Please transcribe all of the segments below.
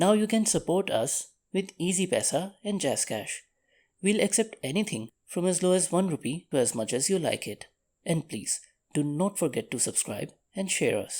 Now you can support us with Easy Paisa and Jazz Cash. We'll accept anything from as low as 1 rupee to as much as you like it. And please, do not forget to subscribe and share us.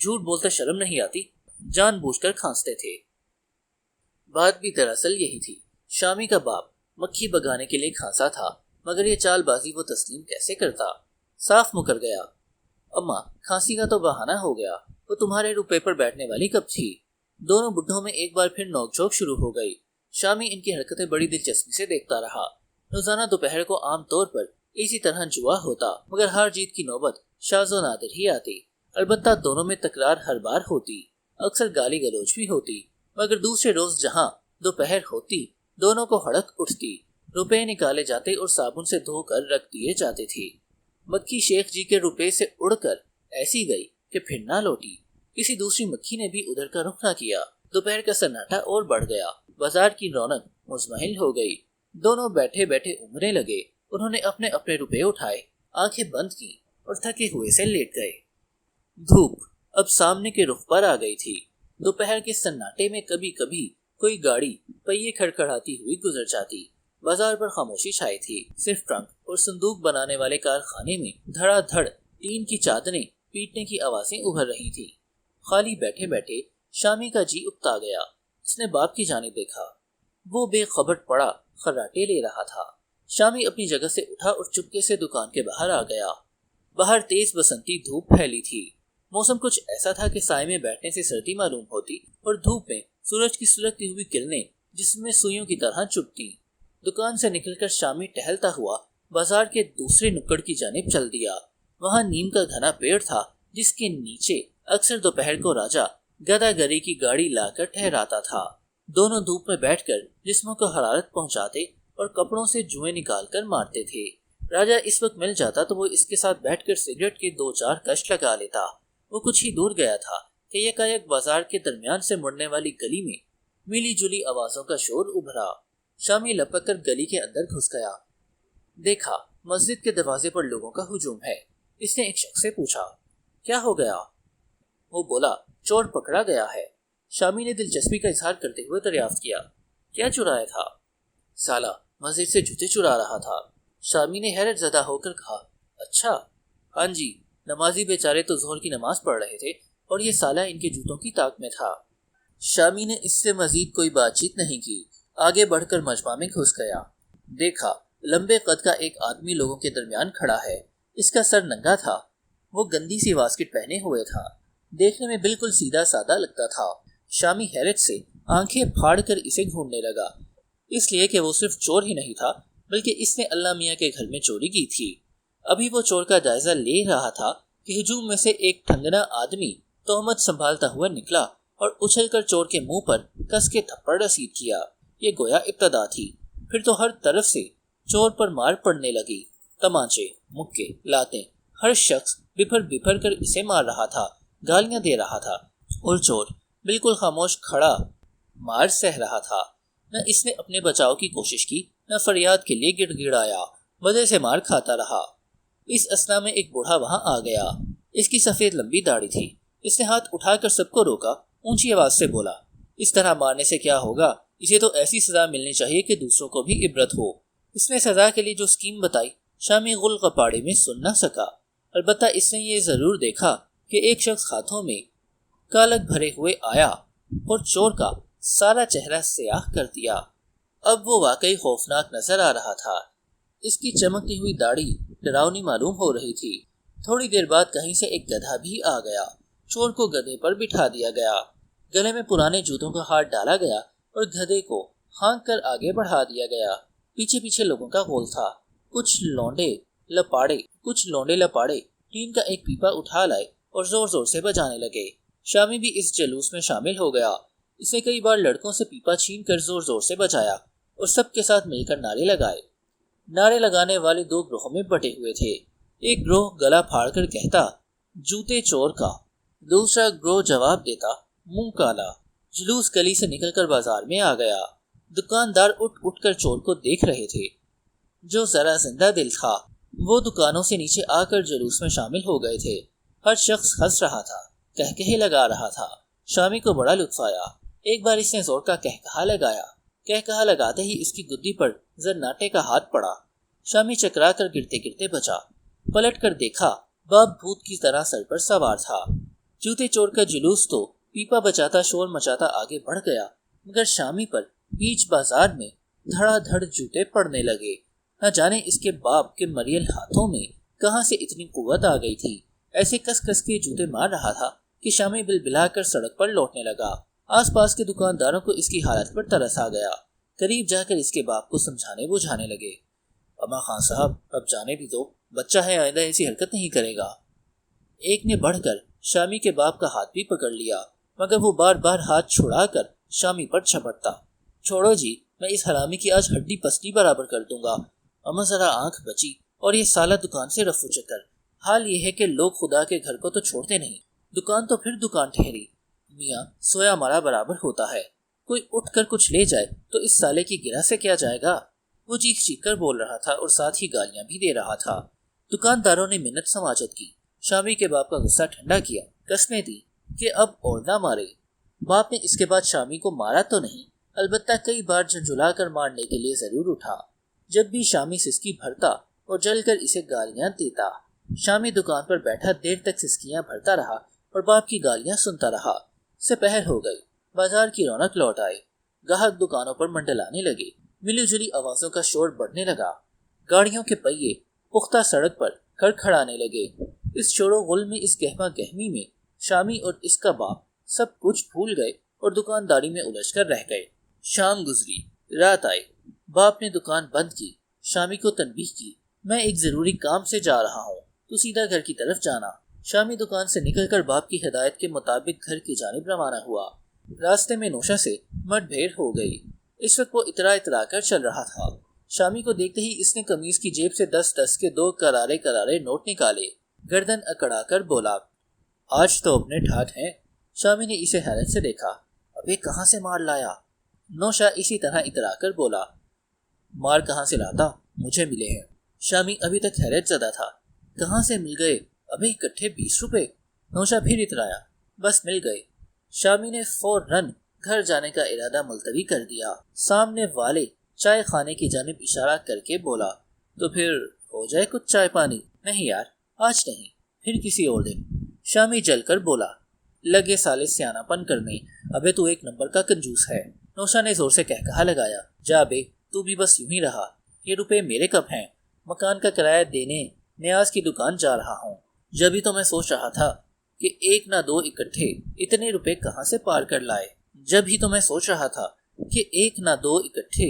جھوٹ بولتے شرم نہیں آتی، جان بوجھ کر کھانستے تھے۔ بات بھی دراصل یہی تھی۔ شامی کا باپ مکھی بگانے کے لیے کھانسا تھا، مگر یہ چال بازی وہ تسلیم کیسے کرتا؟ صاف مکر گیا۔ اماں، کھانسی کا تو بہانہ ہو گیا، وہ تمہارے روپے پر بیٹھنے والی کب تھی؟ دونوں بڈھوں میں ایک بار پھر نوک جھوک شروع ہو گئی۔ شامی ان کی حرکتیں بڑی دلچسپی سے دیکھتا رہا۔ روزانہ دوپہر کو عام طور پر اسی طرح جوا ہوتا، مگر ہار جیت کی نوبت شاذ و نادر ہی آتی۔ البتہ دونوں میں تکرار ہر بار ہوتی، اکثر گالی گلوچ بھی ہوتی، مگر دوسرے روز جہاں دوپہر ہوتی دونوں کو ہڑک اٹھتی، روپے نکالے جاتے اور صابن سے دھو کر رکھ دیے جاتے تھے۔ مکھی شیخ جی کے روپے سے اڑ کر ایسی گئی کہ پھر نہ لوٹی۔ کسی دوسری مکھی نے بھی ادھر کا رخ نہ کیا۔ دوپہر کا سناٹا اور بڑھ گیا، بازار کی رونق مزمحل ہو گئی۔ دونوں بیٹھے بیٹھے اونگنے لگے۔ انہوں نے اپنے اپنے روپے اٹھائے، آنکھیں بند کی اور تھکے ہوئے سے لیٹ گئے۔ دھوپ اب سامنے کے رخ پر آ گئی تھی۔ دوپہر کے سناٹے میں کبھی کبھی کوئی گاڑی پہیے کھڑکھڑاتی ہوئی گزر جاتی۔ بازار پر خاموشی چھائی تھی، صرف ٹرنک اور صندوق بنانے والے کارخانے میں دھڑا دھڑ ٹین کی چادریں پیٹنے کی آوازیں ابھر رہی تھی۔ خالی بیٹھے بیٹھے شامی کا جی اکتا گیا۔ اس نے باپ کی جانب دیکھا، وہ بے خبر پڑا خراٹے لے رہا تھا۔ شامی اپنی جگہ سے اٹھا اور چپکے سے دکان کے باہر آ گیا۔ باہر تیز بسنتی دھوپ پھیلی تھی۔ موسم کچھ ایسا تھا کہ سائے میں بیٹھنے سے سردی معلوم ہوتی اور دھوپ میں سورج کی سلگتی ہوئی کرنیں جسم میں سوئیوں کی طرح چبھتی۔ دکان سے نکل کر شامی ٹہلتا ہوا بازار کے دوسرے نکڑ کی جانب چل دیا۔ وہاں نیم کا گھنا پیڑ تھا جس کے نیچے اکثر دوپہر کو راجا گدا گری کی گاڑی لا کر ٹھہراتا تھا۔ دونوں دھوپ میں بیٹھ کر جسموں کو حرارت پہنچاتے اور کپڑوں سے جوئیں نکال کر مارتے تھے۔ راجا اس وقت مل جاتا تو وہ اس کے ساتھ بیٹھ کر سگریٹ کے 2-4 کش لگا لیتا۔ وہ کچھ ہی دور گیا تھا کہ یکایک بازار کے درمیان سے مڑنے والی گلی میں ملی جلی آوازوں کا شور ابھرا۔ شامی لپک کر گلی کے اندر گھس گیا۔ دیکھا مسجد کے دروازے پر لوگوں کا ہجوم ہے۔ اس نے ایک شخص سے پوچھا، کیا ہو گیا؟ وہ بولا، چور پکڑا گیا ہے۔ شامی نے دلچسپی کا اظہار کرتے ہوئے دریافت کیا، کیا چرایا تھا؟ سالہ مسجد سے جوتے چرا رہا تھا۔ شامی نے حیرت زدہ ہو کر کہا، اچھا؟ ہاں جی، نمازی بیچارے تو ظہر کی نماز پڑھ رہے تھے اور یہ سالہ ان کے جوتوں کی طاق میں تھا۔ شامی نے اس سے مزید کوئی بات چیت نہیں کی، آگے بڑھ کر مجمع میں گھس گیا۔ دیکھا لمبے قد کا ایک آدمی لوگوں کے درمیان کھڑا ہے۔ اس کا سر ننگا تھا، وہ گندی سی واسکٹ پہنے ہوئے تھا، دیکھنے میں بالکل سیدھا سادہ لگتا تھا۔ شامی حیرت سے آنکھیں پھاڑ کر اسے ڈھونڈنے لگا، اس لیے کہ وہ صرف چور ہی نہیں تھا بلکہ اس نے اللہ میاں کے گھر میں چوری کی تھی۔ ابھی وہ چور کا جائزہ لے رہا تھا کہ ہجوم میں سے ایک ٹھنگنا آدمی تہمت سنبھالتا ہوا نکلا اور اچھل کر چور کے منہ پر کس کے تھپڑ رسید کیا۔ یہ گویا ابتدا تھی، پھر تو ہر طرف سے چور پر مار پڑنے لگی۔ تمانچے، مکے، لاتیں، ہر شخص بپھر بپھر کر اسے مار رہا تھا، گالیاں دے رہا تھا، اور چور بالکل خاموش کھڑا مار سہ رہا تھا۔ نہ اس نے اپنے بچاؤ کی کوشش کی، نہ فریاد کے لیے گڑ گڑایا، مزے سے مار کھاتا رہا۔ اس اثنا میں ایک بوڑھا وہاں آ گیا۔ اس کی سفید لمبی داڑھی تھی۔ اس نے ہاتھ اٹھا کر سب کو روکا، اونچی آواز سے بولا، اس طرح مارنے سے کیا ہوگا؟ اسے تو ایسی سزا ملنی چاہیے کہ دوسروں کو بھی عبرت ہو۔ اس نے سزا کے لیے جو اسکیم بتائی شامی غل غپاڑے میں سن نہ سکا۔ البتہ اس نے یہ ضرور دیکھا کہ ایک شخص ہاتھوں میں کالک بھرے ہوئے آیا اور چور کا سارا چہرہ سیاہ کر دیا۔ اب وہ واقعی خوفناک نظر آ رہا تھا۔ اس کی چمکتی ہوئی داڑھی ڈراؤنی معلوم ہو رہی تھی۔ تھوڑی دیر بعد کہیں سے ایک گدھا بھی آ گیا۔ چور کو گدھے پر بٹھا دیا گیا، گلے میں پرانے جوتوں کا ہار ڈالا گیا اور گدھے کو ہانک کر آگے بڑھا دیا گیا۔ پیچھے پیچھے لوگوں کا غول تھا۔ کچھ لونڈے لپاڑے ٹین کا ایک پیپا اٹھا لائے اور زور زور سے بجانے لگے۔ شامی بھی اس جلوس میں شامل ہو گیا۔ اس نے کئی بار لڑکوں سے پیپا چھین کر زور زور سے بجایا اور سب کے ساتھ مل کر نعرے لگائے۔ نعرے لگانے والے 2 گروہوں میں بٹے ہوئے تھے۔ ایک گروہ گلا پھاڑ کر کہتا، جوتے چور کا، دوسرا گروہ جواب دیتا، منہ کالا۔ جلوس گلی سے نکل کر بازار میں آ گیا۔ دکاندار اٹھ اٹھ کر چور کو دیکھ رہے تھے۔ جو ذرا زندہ دل تھا وہ دکانوں سے نیچے آ کر جلوس میں شامل ہو گئے تھے۔ ہر شخص ہنس رہا تھا، کہکہے لگا رہا تھا۔ شامی کو بڑا لطف آیا۔ ایک بار اس نے زور کا کہکہا لگایا۔ کہکہا لگاتے ہی اس کی گدی پر زرناٹے کا ہاتھ پڑا۔ شامی چکرا کر گرتے گرتے بچا۔ پلٹ کر دیکھا، باپ بھوت کی طرح سر پر سوار تھا۔ جوتے چور کا جلوس تو پیپا بچاتا شور مچاتا آگے بڑھ گیا، مگر شامی پر بیچ بازار میں دھڑا دھڑ جوتے پڑنے لگے۔ نہ جانے اس کے باپ کے مریل ہاتھوں میں کہاں سے اتنی قوت آ گئی تھی، ایسے کس کس کے جوتے مار رہا تھا کہ شامی بل بلا کر سڑک پر لوٹنے لگا۔ آس پاس کے دکانداروں کو اس کی حالت پر ترس آ گیا، قریب جا کر اس کے باپ کو سمجھانے بجھانے لگے۔ اما خان صاحب اب جانے بھی دو، بچہ ہے، آئندہ ایسی حرکت نہیں کرے گا۔ ایک نے بڑھ کر شامی کے باپ کا ہاتھ بھی پکڑ لیا، مگر وہ بار بار ہاتھ چھڑا کر شامی پر چھپٹتا۔ چھوڑو جی، میں اس حرامی کی آج ہڈی پسلی برابر کر دوں گا۔ اما ذرا آنکھ بچی اور یہ سالہ دکان سے رفو چکر۔ حال یہ ہے کہ لوگ خدا کے گھر کو تو چھوڑتے نہیں، دکان تو پھر دکان ٹھہری۔ میاں سویا مارا برابر ہوتا ہے، کوئی اٹھ کر کچھ لے جائے تو اس سالے کی گرہ سے کیا جائے گا؟ وہ چیخ چیخ کر بول رہا تھا اور ساتھ ہی گالیاں بھی دے رہا تھا۔ دکانداروں نے منت سماجت کی، شامی کے باپ کا غصہ ٹھنڈا کیا، قسمیں دی کہ اب اور نہ مارے۔ باپ نے اس کے بعد شامی کو مارا تو نہیں، البتہ کئی بار جھنجھلا کر مارنے کے لیے ضرور اٹھا۔ جب بھی شامی سسکی بھرتا اور جل کر اسے گالیاں دیتا، شامی دکان پر بیٹھا دیر تک سسکیاں بھرتا رہا اور باپ کی گالیاں سنتا رہا۔ سپہر ہو گئی، بازار کی رونق لوٹ آئے، گاہک دکانوں پر منڈلانے لگے، ملی جلی آوازوں کا شور بڑھنے لگا، گاڑیوں کے پہیے پختہ سڑک پر کھڑکھڑانے لگے۔ اس شور و غل میں، اس گہما گہمی میں شامی اور اس کا باپ سب کچھ بھول گئے اور دکانداری میں الجھ کر رہ گئے۔ شام گزری، رات آئی، باپ نے دکان بند کی، شامی کو تنبیہ کی، میں ایک ضروری کام سے جا رہا ہوں، تو سیدھا گھر کی طرف جانا۔ شامی دکان سے نکل کر باپ کی ہدایت کے مطابق گھر کی جانب روانہ ہوا۔ راستے میں نوشا سے مٹ بھیڑ ہو گئی۔ اس وقت وہ اترا کر چل رہا تھا۔ شامی کو دیکھتے ہی اس نے قمیض کی جیب سے 10 کے 2 کرارے نوٹ نکالے، گردن اکڑا کر بولا، آج تو اپنے ٹھاٹ ہیں۔ شامی نے اسے حیرت سے دیکھا، ابے کہاں سے مار لایا؟ نوشا اسی طرح اترا کر بولا، مار کہاں سے لاتا، مجھے ملے ہیں۔ شامی ابھی تک حیرت زدہ تھا، کہاں سے مل گئے؟ ابھی اکٹھے 20 روپے؟ نوشا پھر اترایا، بس مل گئے۔ شامی نے فوراً گھر جانے کا ارادہ ملتوی کر دیا۔ سامنے والے چائے خانے کی جانب اشارہ کر کے بولا، تو پھر ہو جائے کچھ چائے پانی؟ نہیں یار، آج نہیں، پھر کسی اور دن۔ شامی جل کر بولا، لگے سالے سیانہ پن کرنے، ابے تو ایک نمبر کا کنجوس ہے۔ نوشا نے زور سے کہا لگایا، جا بے، تو بھی بس یوں ہی رہا، یہ روپے میرے کب ہیں؟ مکان کا کرایہ دینے نیاز کی دکان جا رہا ہوں۔ جبھی تو میں سوچ رہا تھا کہ 1 نہ 2 اکٹھے اتنے روپے کہاں سے پار کر لائے۔ جب بھی تو میں سوچ رہا تھا کہ 1 نہ 2 اکٹھے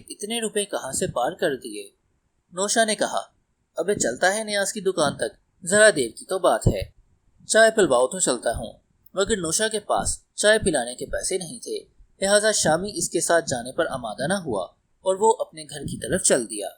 اتنے روپے کہاں سے پار کر دیے۔ نوشا نے کہا، ابے چلتا ہے نیاز کی دکان تک، ذرا دیر کی تو بات ہے، چائے پلواؤ تو چلتا ہوں۔ مگر نوشا کے پاس چائے پلانے کے پیسے نہیں تھے، لہٰذا شامی اس کے ساتھ جانے پر آمادہ نہ ہوا اور وہ اپنے گھر کی طرف چل دیا۔